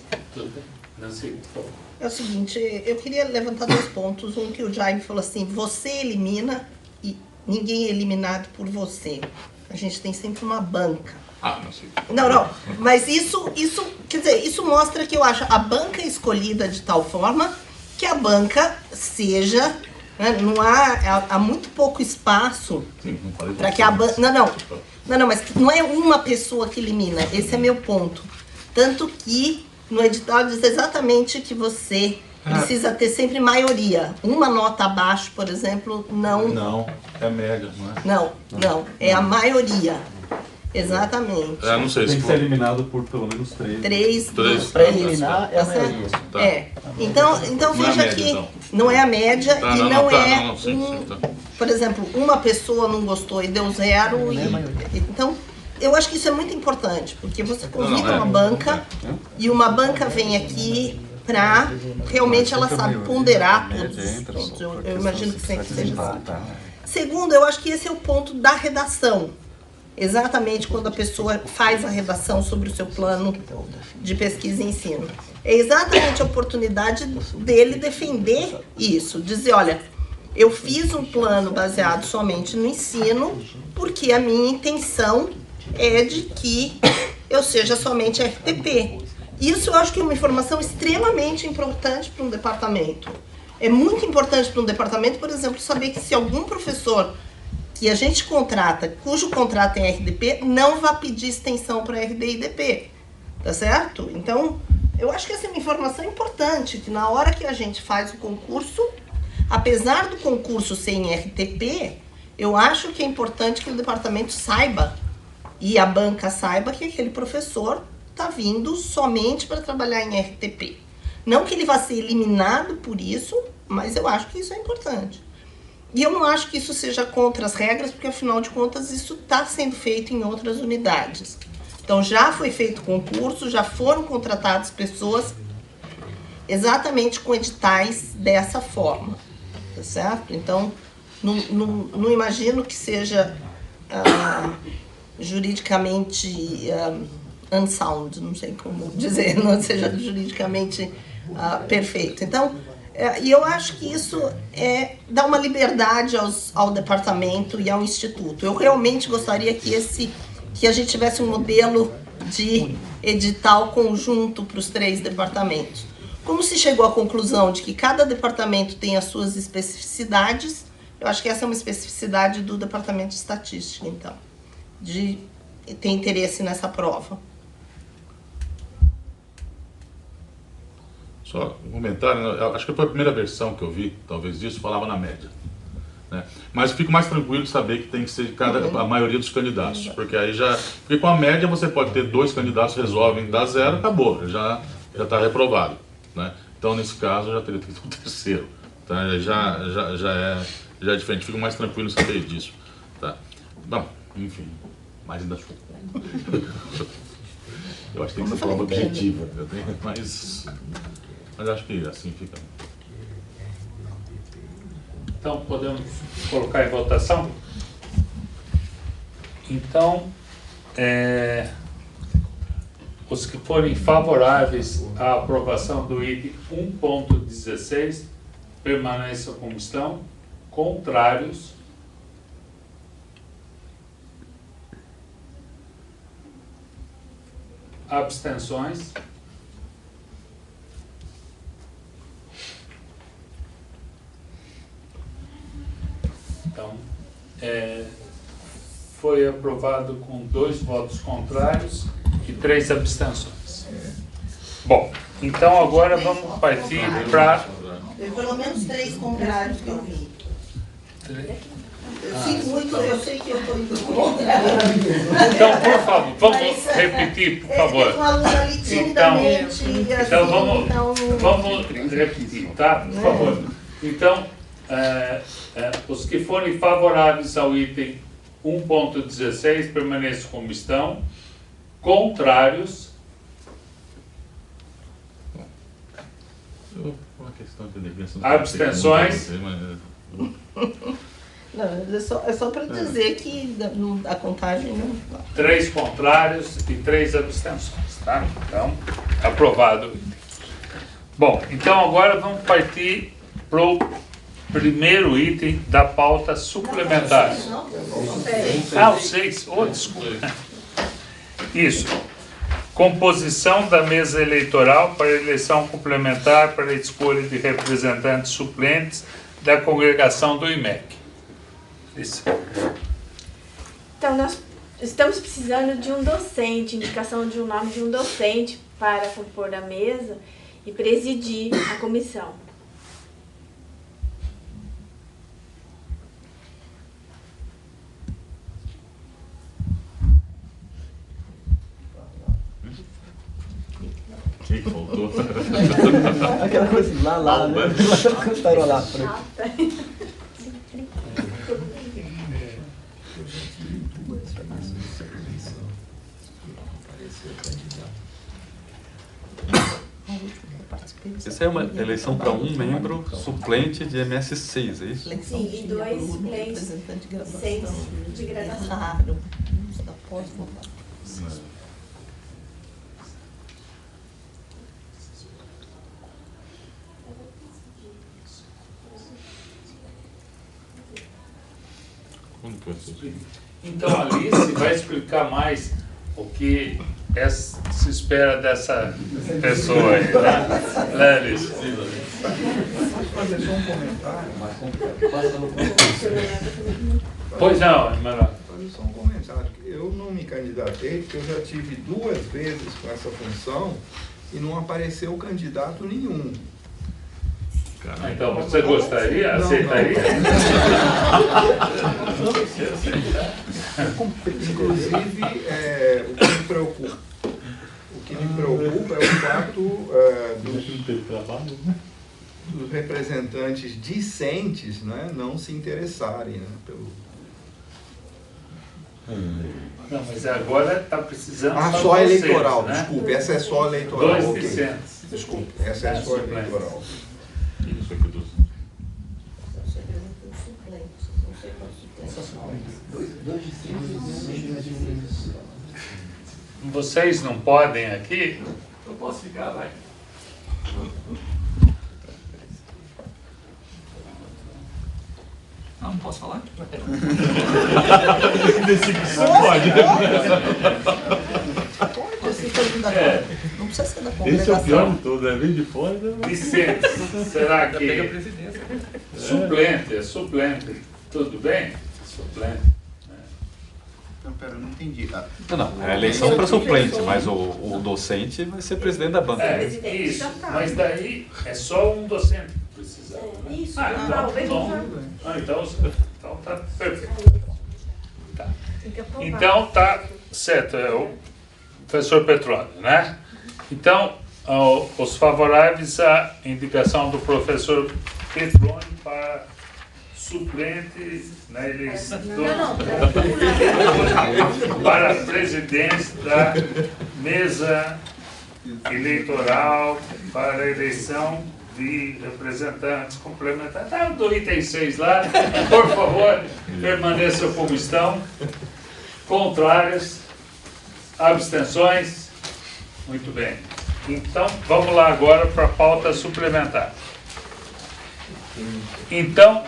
Nancy, por favor. É o seguinte, eu queria levantar 2 pontos. Um que o Jaime falou assim, você elimina e ninguém é eliminado por você. A gente tem sempre uma banca. Não sei. Não, mas isso, quer dizer, isso mostra que eu acho a banca escolhida de tal forma que a banca seja, né, não há muito pouco espaço para que a banca, não, mas não é uma pessoa que elimina, esse é meu ponto. Tanto que no edital diz exatamente que você precisa ter sempre maioria. Uma nota abaixo, por exemplo, não. Não, é a média, não é? Não, é a maioria. Exatamente. Não sei Tem se que ser eliminado por pelo menos 3. 3. Para eliminar é a maioria. Tá. Então Não é a veja média, que então. não é a média Tá, e não, não, não, tá, é não, sim, tá. por exemplo, uma pessoa não gostou e deu 0 então eu acho que isso é muito importante, porque você convida uma banca e uma banca vem aqui para realmente ela sabe ponderar todos. Eu imagino que sempre seja assim. Segundo, eu acho que esse é o ponto da redação. Exatamente quando a pessoa faz a redação sobre o seu plano de pesquisa e ensino. É exatamente a oportunidade dele defender isso, dizer, olha, eu fiz um plano baseado somente no ensino, porque a minha intenção é de que eu seja somente RTP. Isso eu acho que é uma informação extremamente importante para um departamento. É muito importante para um departamento, por exemplo, saber que se algum professor que a gente contrata, cujo contrato tem RDP, não vai pedir extensão para RD/IDP, tá certo? Então, eu acho que essa é uma informação importante, que na hora que a gente faz o concurso, apesar do concurso ser em RTP, eu acho que é importante que o departamento saiba, e a banca saiba, que aquele professor está vindo somente para trabalhar em RTP. Não que ele vá ser eliminado por isso, mas eu acho que isso é importante. E eu não acho que isso seja contra as regras, porque afinal de contas isso está sendo feito em outras unidades. Então já foi feito concurso, já foram contratadas pessoas exatamente com editais dessa forma, tá certo? Então não imagino que seja juridicamente unsound, não sei como dizer, não seja juridicamente perfeito. Então, e eu acho que isso dá uma liberdade ao departamento e ao instituto. Eu realmente gostaria que a gente tivesse um modelo de edital conjunto para os 3 departamentos. Como se chegou à conclusão de que cada departamento tem as suas especificidades, eu acho que essa é uma especificidade do departamento de estatística, então, de ter interesse nessa prova. Só um comentário, acho que foi a primeira versão que eu vi, talvez disso, falava na média. Né? Mas eu fico mais tranquilo de saber que tem que ser a maioria dos candidatos, porque aí porque com a média você pode ter 2 candidatos que resolvem dar 0, acabou, já está reprovado. Né? Então nesse caso já teria que ter um terceiro, tá? já é diferente, fico mais tranquilo de saber disso. Tá? Bom, enfim, mas ainda eu acho que tem que ser prova objetiva, mas acho que assim fica. Então, podemos colocar em votação? Então, os que forem favoráveis à aprovação do item 1.16 permaneçam como estão. Contrários. Abstenções. Então, foi aprovado com 2 votos contrários e 3 abstenções. Bom, então agora vamos partir para... Teve pelo menos 3 contrários que eu vi. Eu sinto muito, eu sei que eu estou indo contra. Então, por favor, vamos repetir, por favor. Tem um aluno ali timidamente. Então vamos repetir, tá? Por favor. Então, os que forem favoráveis ao item 1.16 permaneçam como estão. Contrários. Uma questão de elegância. Abstenções. Não, é só para dizer que a contagem não... 3 contrários e 3 abstenções, tá? Então, aprovado o item. Bom, então agora vamos partir para o primeiro item da pauta suplementar. Ah, o 6. Oh, desculpa. Isso. Composição da mesa eleitoral para eleição complementar para a escolha de representantes suplentes da congregação do IMEC. Isso. Então, nós estamos precisando de um docente, indicação de um nome de um docente para compor a mesa e presidir a comissão. Que faltou? Aquela coisa assim, lá, né? Cantarolar. Isso é uma eleição para um membro suplente de MS6, é isso? Sim, e 2 suplentes, 6 de graduação. Raro. Como que vai ser? Então, Alice vai explicar mais o que se espera dessa pessoa aí, né? Né, Alice? Fazer só um comentário, Pois não, Emanuel. fazer só um comentário. Eu não me candidatei porque eu já tive 2 vezes com essa função e não apareceu candidato nenhum. Então, você gostaria? Não, Aceitaria? Inclusive, o que me preocupa é o fato dos representantes discentes, né, não se interessarem, né, pelo... Não, mas agora está precisando só vocês, eleitoral, né? desculpe, essa é só eleitoral. 2 ok. discentes. Desculpe, essa é só eleitoral. Isso aqui dos... Vocês não podem aqui? Eu posso ficar, vai. Não posso falar? Pode ser candidato. Não precisa ser da congregação. Esse é o pior de tudo, é vir de fora. Vicente, será Pega a que presidência. suplente, é suplente, tudo bem? Suplente. Não, pera, eu não entendi. Não, é a eleição para suplente, mas o docente vai ser presidente da banca. É, isso, mas daí é só um docente que precisa. Né? Isso, Então, talvez bom. não. Então tá perfeito. Tá. Então tá certo, é o professor Petrônio, né? Então, os favoráveis à indicação do professor Petrônio para suplente na eleição para presidente da mesa eleitoral para a eleição de representantes complementares. Tá, do item 6 lá, por favor, permaneçam como estão. Contrárias? Abstenções? Muito bem. Então, vamos lá agora para a pauta suplementar. Então,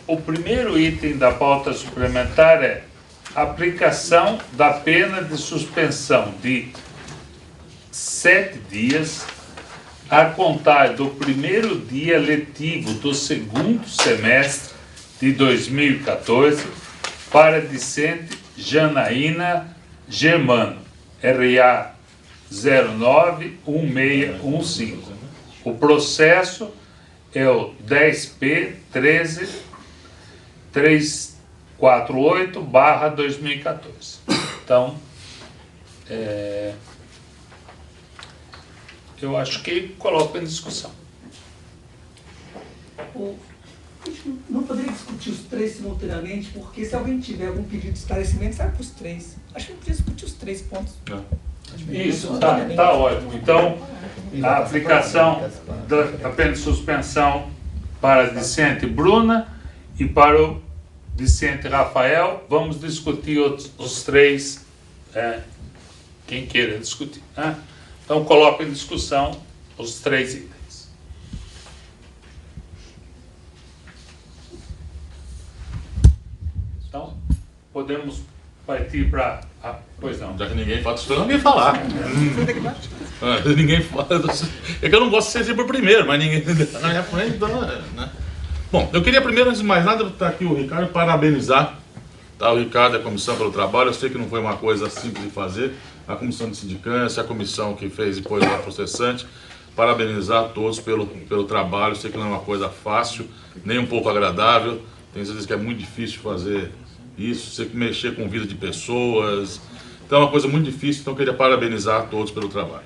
o primeiro item da pauta suplementar é aplicação da pena de suspensão de 7 dias a contar do primeiro dia letivo do segundo semestre de 2014 para discente Janaína Germano, RA 091615. O processo é o 10P 13348/2014. Então, eu acho que coloco em discussão. Não poderia discutir os três simultaneamente, porque se alguém tiver algum pedido de esclarecimento, sai para os três. Acho que não podia discutir os 3 pontos. Isso, tá ótimo. Então, a aplicação da pena de suspensão para a discente Bruna e para o discente Rafael. Vamos discutir os 3, quem queira discutir. Então, coloco em discussão os 3 itens. Então, podemos partir para... pois não. Já que ninguém fala, estou ninguém falar. Ninguém fala. É que eu não gosto de ser sempre o primeiro, mas ninguém na minha frente, né? Bom, eu queria primeiro, antes de mais nada, estar aqui o Ricardo, parabenizar, tá, o Ricardo e a comissão pelo trabalho. Eu sei que não foi uma coisa simples de fazer, a comissão de sindicância, a comissão que fez depois o processante. Parabenizar a todos pelo trabalho. Eu sei que não é uma coisa fácil, nem um pouco agradável. Tenho certeza que é muito difícil fazer isso, você mexer com vida de pessoas. Então é uma coisa muito difícil, então eu queria parabenizar a todos pelo trabalho.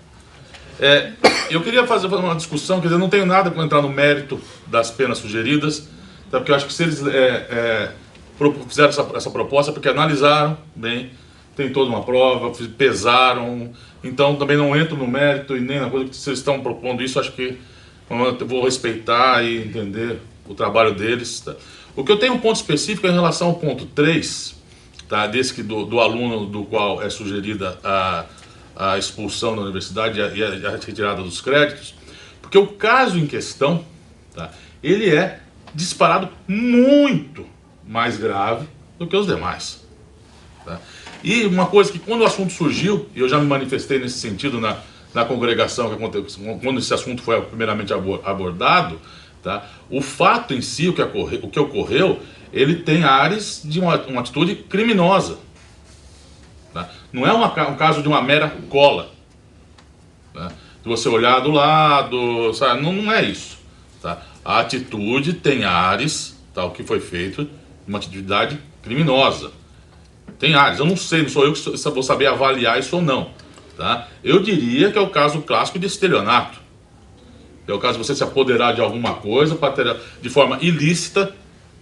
Eu queria fazer uma discussão, quer dizer, não tenho nada para entrar no mérito das penas sugeridas, tá, porque eu acho que se eles fizeram essa proposta, porque analisaram bem, tem toda uma prova, pesaram, então também não entro no mérito e nem na coisa que vocês estão propondo isso, acho que eu vou respeitar e entender o trabalho deles. Tá. O que eu tenho um ponto específico é em relação ao ponto 3, tá, desse do aluno do qual é sugerida a expulsão da universidade e a retirada dos créditos, porque o caso em questão, tá, ele é disparado muito mais grave do que os demais. Tá? E uma coisa que quando o assunto surgiu, e eu já me manifestei nesse sentido na congregação que aconteceu, quando esse assunto foi primeiramente abordado, tá, o fato em si, o que ocorreu, ele tem áreas de uma atitude criminosa. Tá? Não é um caso de uma mera cola. Tá? De você olhar do lado, sabe? Não é isso. Tá? A atitude tem áreas, tá, o que foi feito, uma atividade criminosa. Tem áreas, eu não sei, não sou eu que vou saber avaliar isso ou não. Tá? Eu diria que é o caso clássico de estelionato. É o caso de você se apoderar de alguma coisa de forma ilícita,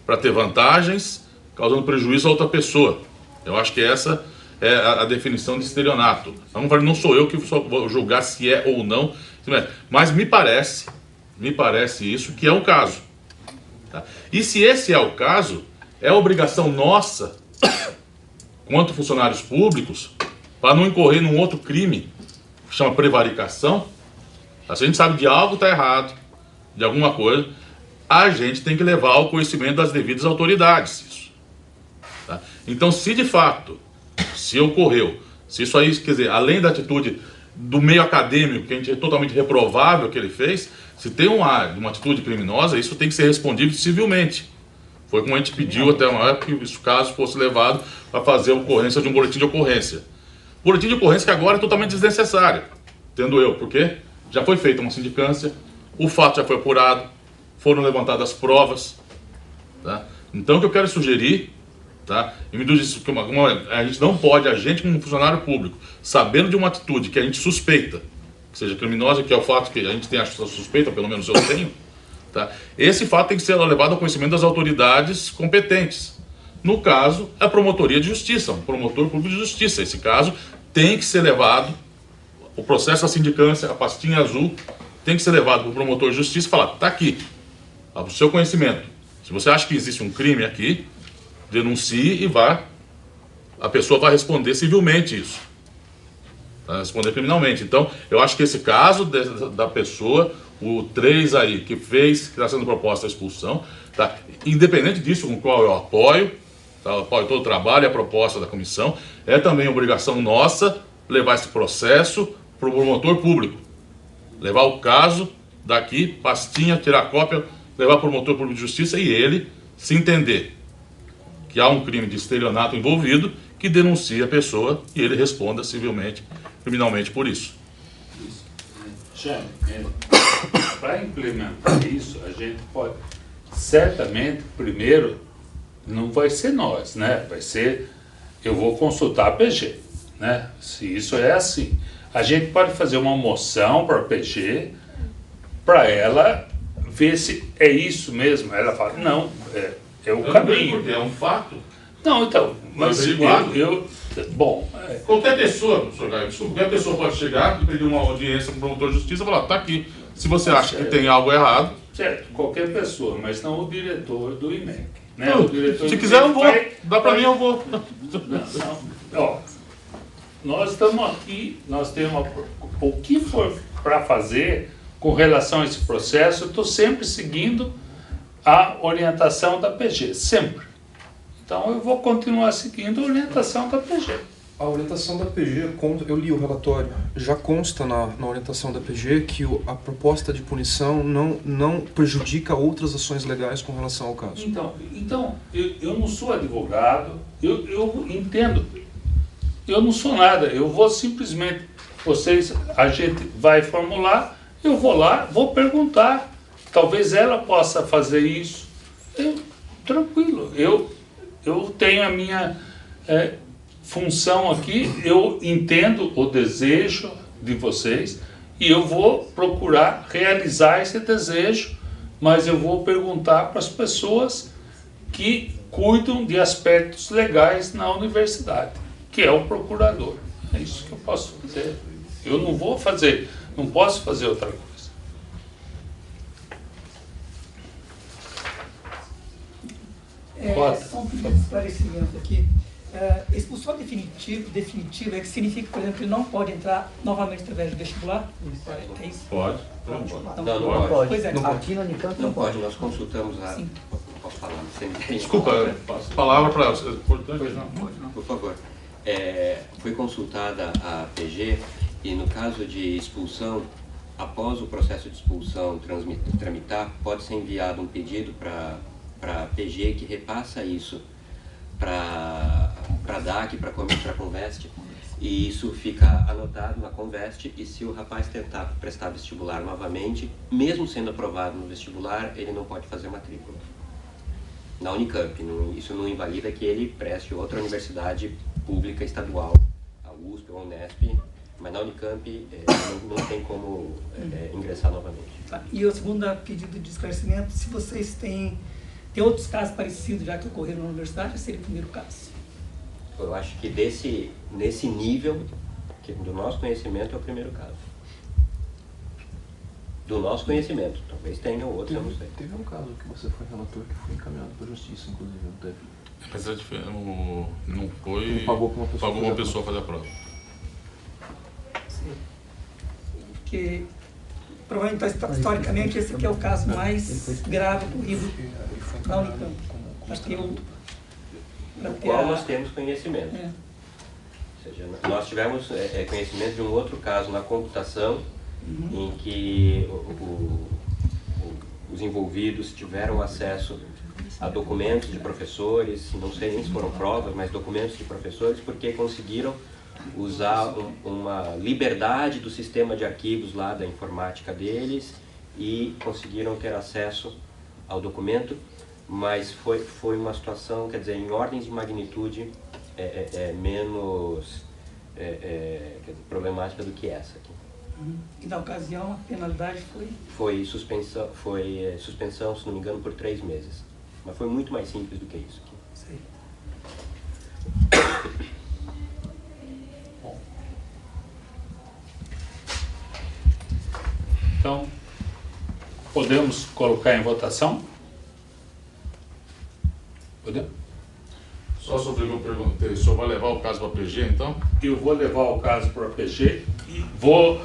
para ter vantagens, causando prejuízo a outra pessoa. Eu acho que essa é a definição de estelionato. Não sou eu que vou julgar se é ou não, mas me parece isso que é o caso. Tá? E se esse é o caso, é obrigação nossa, quanto funcionários públicos, para não incorrer num outro crime, que chama prevaricação. Tá? Se a gente sabe de algo está errado, de alguma coisa, a gente tem que levar ao conhecimento das devidas autoridades isso. Tá? Então, se de fato, se ocorreu, se isso aí, quer dizer, além da atitude do meio acadêmico, que a gente é totalmente reprovável que ele fez, se tem uma atitude criminosa, isso tem que ser respondido civilmente. Foi como a gente pediu até uma época que esse caso fosse levado para fazer a ocorrência de um boletim de ocorrência. Boletim de ocorrência que agora é totalmente desnecessário, entendo eu, porque já foi feita uma sindicância, o fato já foi apurado, foram levantadas provas. Tá? Então o que eu quero sugerir, tá? E me diz que a gente não pode, a gente como funcionário público, sabendo de uma atitude que a gente suspeita, que seja criminosa, que é o fato que a gente tem a suspeita, pelo menos eu tenho, tá? Esse fato tem que ser levado ao conhecimento das autoridades competentes. No caso, a promotoria de justiça, um promotor público de justiça. Esse caso tem que ser levado, o processo da sindicância, a pastinha azul, tem que ser levado para o promotor de justiça e falar, está aqui, para o seu conhecimento. Se você acha que existe um crime aqui, denuncie e vá a pessoa vai responder civilmente isso. Vai responder criminalmente. Então, eu acho que esse caso da pessoa, o 3 aí, que está sendo proposta a expulsão, tá? Independente disso, com qual eu apoio, tá? Eu apoio todo o trabalho e a proposta da comissão, é também obrigação nossa levar esse processo para o promotor público. Levar o caso daqui, pastinha, tirar cópia, levar para o promotor público de justiça e ele se entender que há um crime de estelionato envolvido, que denuncie a pessoa e ele responda civilmente, criminalmente por isso. Para implementar isso, a gente pode, certamente, primeiro, não vai ser nós, né? Vai ser, eu vou consultar a PG, né? Se isso é assim. A gente pode fazer uma moção para a PG, para ela ver se é isso mesmo. Ela fala, não, é o caminho. É um fato. Não, então, mas bom... Qualquer pessoa, professor Gaio, desculpa, qualquer pessoa pode chegar e pedir uma audiência com o promotor de justiça e falar, tá aqui. Se você acha que tem algo errado... Certo, qualquer pessoa, mas não o diretor do IMEC. Né? Não, o diretor se do quiser eu vou, IMEC dá para mim eu vou. Não. Ó, nós estamos aqui, nós temos o que for para fazer com relação a esse processo, eu estou sempre seguindo a orientação da PG, sempre. Então eu vou continuar seguindo a orientação da PG. A orientação da PG, eu li o relatório, já consta na orientação da PG que a proposta de punição não prejudica outras ações legais com relação ao caso. Então eu não sou advogado, eu entendo, eu não sou nada, eu vou simplesmente, a gente vai formular, eu vou lá, vou perguntar, talvez ela possa fazer isso, tranquilo, eu tenho a minha função aqui, eu entendo o desejo de vocês e eu vou procurar realizar esse desejo, mas eu vou perguntar para as pessoas que cuidam de aspectos legais na universidade, que é o procurador. É isso que eu posso fazer. Eu não posso fazer outra coisa. Só um pedido de esclarecimento aqui. Expulsão definitiva é que significa, por exemplo, que ele não pode entrar novamente através do vestibular? É isso? Pode. Não pode. Pois é. Aqui na Unicamp não pode, nós consultamos a... Sim. Posso falar? Desculpa, palavra para... Por favor. Foi consultada a PG e no caso de expulsão, após o processo de expulsão tramitar, pode ser enviado um pedido para a PG que repassa isso para a DAC, para a Conveste, e isso fica anotado na Conveste, e se o rapaz tentar prestar vestibular novamente, mesmo sendo aprovado no vestibular, ele não pode fazer matrícula na Unicamp. Isso não invalida que ele preste outra universidade pública estadual, a USP ou a Unesp, mas na Unicamp não tem como ingressar novamente. E o segundo pedido de esclarecimento, se vocês têm outros casos parecidos já que ocorreram na universidade, seria o primeiro caso? Eu acho que nesse nível, do nosso conhecimento, é o primeiro caso. Do nosso conhecimento. Talvez tenha outros, eu não sei. Teve um caso que você foi relator que foi encaminhado para a justiça, inclusive, não teve? Mas não foi... Ele pagou para uma pessoa fazer a prova. Sim. Porque, provavelmente, historicamente, esse aqui é o caso mais grave ocorrido na Unicamp. Do qual nós temos conhecimento. Ou seja, nós tivemos conhecimento de um outro caso na computação, em que os envolvidos tiveram acesso a documentos de professores, não sei nem se foram provas, mas documentos de professores, porque conseguiram usar uma liberdade do sistema de arquivos lá da informática deles e conseguiram ter acesso ao documento, mas foi uma situação, quer dizer, em ordens de magnitude menos problemática do que essa aqui. E na ocasião a penalidade foi? Foi suspensão, se não me engano, por 3 meses. Mas foi muito mais simples do que isso aqui. Sei. Então, podemos colocar em votação? Podemos? Só sobre o que eu perguntei, o senhor vai levar o caso para a PG, então? Eu vou levar o caso para a PG e vou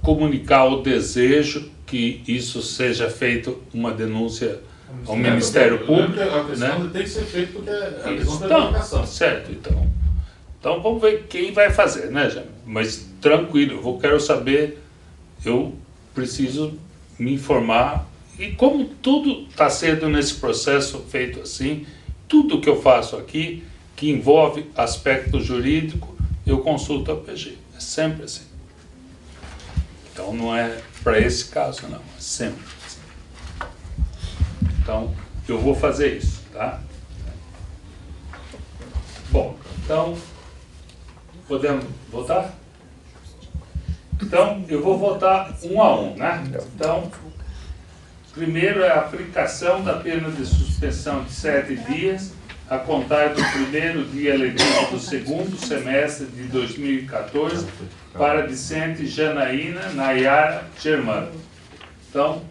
comunicar o desejo que isso seja feito uma denúncia ao Ministério Público. A questão né? tem que ser feita porque é a questão da Então, educação. certo, então vamos ver quem vai fazer, né, Jaime? Mas tranquilo, eu quero saber, eu preciso me informar. E como tudo está sendo nesse processo feito assim, tudo que eu faço aqui, que envolve aspecto jurídico, eu consulto a PG. É sempre assim. Então não é para esse caso, não. É sempre assim. Então, eu vou fazer isso, tá? Bom, então, podemos votar? Então, eu vou votar 1 a 1, né? Então, primeiro é a aplicação da pena de suspensão de 7 dias, a contar do primeiro dia letivo do segundo semestre de 2014, para a discente Janaína Nayara Germano. Então,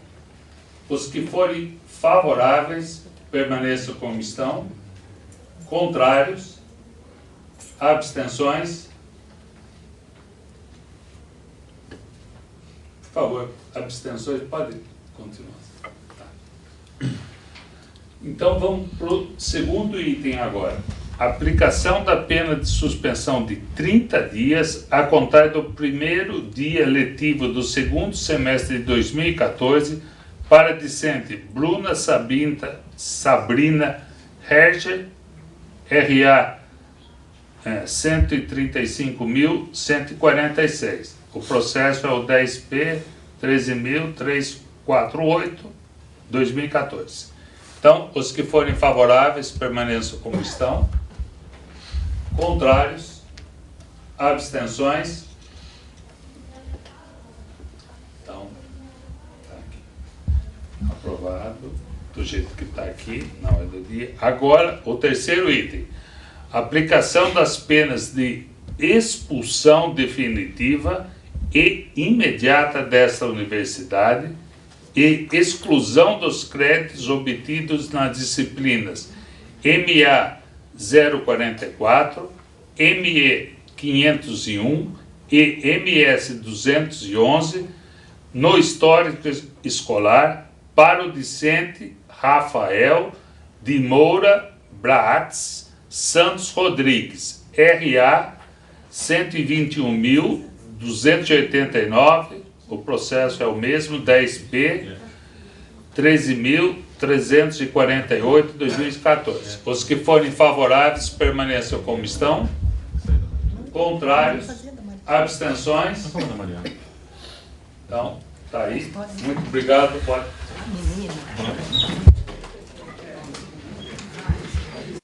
os que forem favoráveis, permaneçam como estão. Contrários, abstenções. Por favor, abstenções, pode continuar. Então vamos para o segundo item agora. Aplicação da pena de suspensão de 30 dias a contar do primeiro dia letivo do segundo semestre de 2014 para a discente Bruna Sabrina Herger, RA 135.146. O processo é o 10P 13.348/2014. Então, os que forem favoráveis permaneçam como estão. Contrários, abstenções. Então, está aqui. Aprovado do jeito que está aqui, na hora do dia. Agora, o terceiro item. Aplicação das penas de expulsão definitiva e imediata desta universidade e exclusão dos créditos obtidos nas disciplinas MA 044, ME 501 e MS 211 no histórico escolar para o discente Rafael de Moura Bratz Santos Rodrigues, RA 121.289. O processo é o mesmo, 10P 13.348/2014. Os que forem favoráveis permaneçam como estão. Contrários, abstenções. Então, tá aí. Muito obrigado. Pode.